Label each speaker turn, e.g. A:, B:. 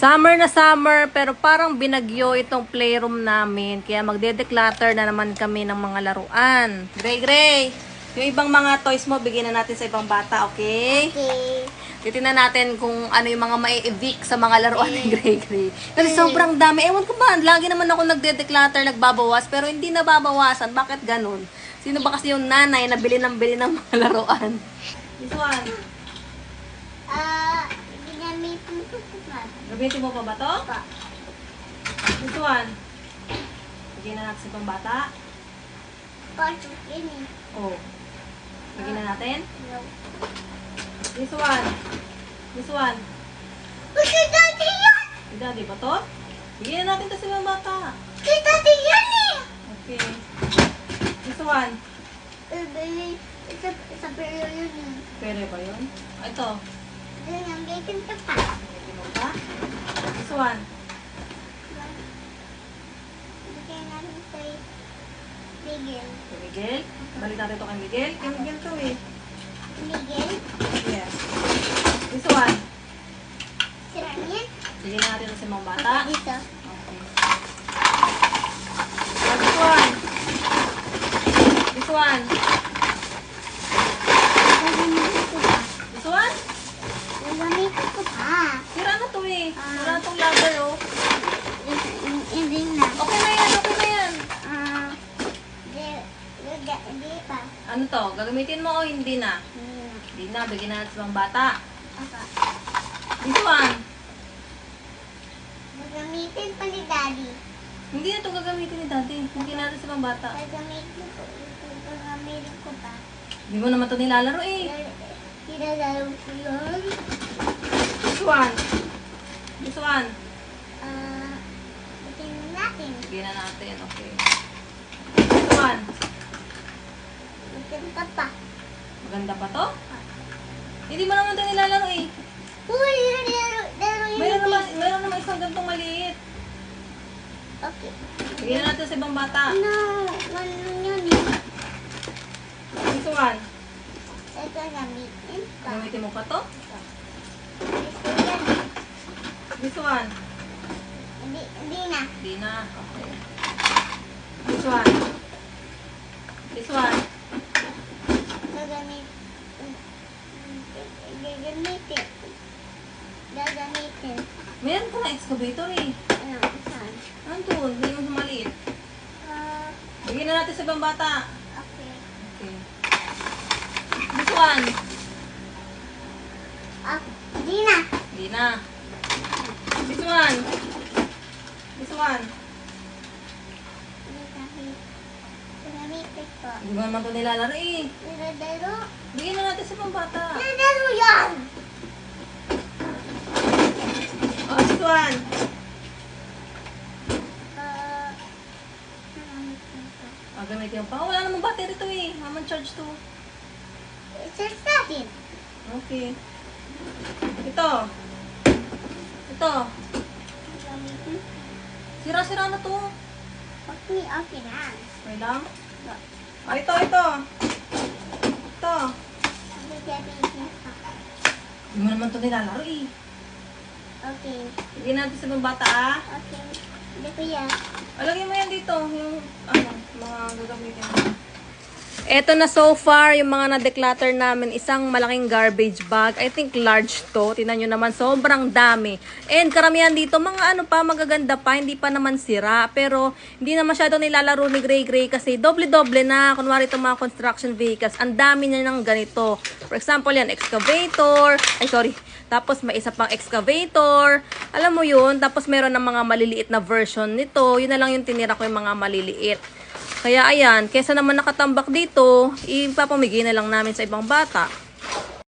A: Summer na summer, pero parang binagyo itong playroom namin. Kaya magde-declutter na naman kami ng mga laruan. Gray, yung ibang mga toys mo, bigyan na natin sa ibang bata, okay?
B: Okay.
A: Titingnan natin kung ano yung mga mai-evict sa mga laruan ni Gray. Kasi sobrang dami. Ewan ko ba, lagi naman ako nagde-declutter, nagbabawas, pero hindi nababawasan. Bakit ganun? Sino ba kasi yung nanay na bili ng mga laruan? This one.
B: Ginamitin ko pa.
A: Gamitin mo pa ba to?
B: Pa.
A: This one. Bigyan na natin sa ibang bata.
B: Pasok yun eh.
A: Oh. Bigyan na natin.
B: No.
A: This one. This one.
B: Kasi dati yan!
A: Hindi, di ba to? Bigyan na natin to sa ibang bata.
B: Kasi dati yan eh!
A: Okay. This one.
B: Sa pero yun eh.
A: Pwede ba yun? Ah, ito.
B: Ginamitin ko pa.
A: Pwede mo pa? This one.
B: Bigyan natin kay Miguel.
A: Kay Miguel. Balik natin ito kay Miguel. Kay Miguel to eh.
B: Miguel?
A: Yes. This one.
B: Sira niya?
A: Bigyan na natin ito sa mga bata.
B: Dito.
A: Okay. Ah, this one. This one.
B: Gagamitin ko pa.
A: This one.
B: Gagamitin ko pa.
A: Sira na to eh. Sira na tong ladder oh.
B: Hindi na.
A: Okay na yan. Okay na yan.
B: Hindi pa.
A: Ano to? Gagamitin mo o hindi na? Hindi na. Bigyan na natin sa mga bata.
B: Apa.
A: This one.
B: Gagamitin pa ni Daddy.
A: Hindi na ito gagamitin ni Daddy. Bigyan natin sa mga bata.
B: Gagamitin ko pa.
A: Hindi mo naman ito nilalaro eh.
B: Hinalaro ko yun.
A: This one. This one.
B: Tingnan natin.
A: Bigyan na natin. Okay. This one.
B: Maganda pa.
A: Maganda pa to? Hindi mo naman ito nilalaro eh.
B: Uy, laro yun.
A: Mayroon naman isang gantong maliit.
B: Okay.
A: Bigyan na natin sa ibang bata.
B: No, ano yun eh.
A: This one.
B: Ito gamitin pa.
A: Gamitin mo pa to?
B: Ito yan.
A: This one.
B: Hindi na.
A: Hindi na. Okay. This one. This one.
B: Gagamitin.
A: Meron ka na excavator eh.
B: Ano, saan?
A: Nandun. Hindi mo sa maliit. Bigyan na natin sa ibang bata.
B: Okay.
A: Okay. This one.
B: Hindi na.
A: Hindi na. This one. This one.
B: Gagamitin ko.
A: Hindi mo naman ito nilalaro eh.
B: Niladaro.
A: Bigyan na natin sa ibang bata.
B: Niladaro yan!
A: Oh, this one. Ah, gamitin mo pa. Wala namang battery to eh. Mamang charge to.
B: Search natin.
A: Okay. Ito. Ito.
B: Gamitin.
A: Sira-sira na to.
B: Okay na.
A: May lang. Ah, ito. Ito.
B: Gagamitin pa.
A: Hindi mo naman ito nilalaro eh.
B: Okay.
A: Bigyan natin sa ibang bata ah.
B: Okay. Hindi ko yan.
A: Alagay mo yan dito. Yung mga gagamitin mo. Eto na so far, yung mga na-declutter namin, isang malaking garbage bag. I think large to. Tingnan nyo naman, sobrang dami. And karamihan dito, mga ano pa, magaganda pa, hindi pa naman sira. Pero hindi na masyado nilalaro ni Gray kasi doble-doble na. Kunwari itong mga construction vehicles, ang dami niya ng ganito. For example yan, excavator. Ay, sorry. Tapos may isa pang excavator. Alam mo yun. Tapos meron ng mga maliliit na version nito. Yun na lang yung tinira ko yung mga maliliit. Kaya ayan, kesa naman nakatambak dito, ipapamigay na lang namin sa ibang bata.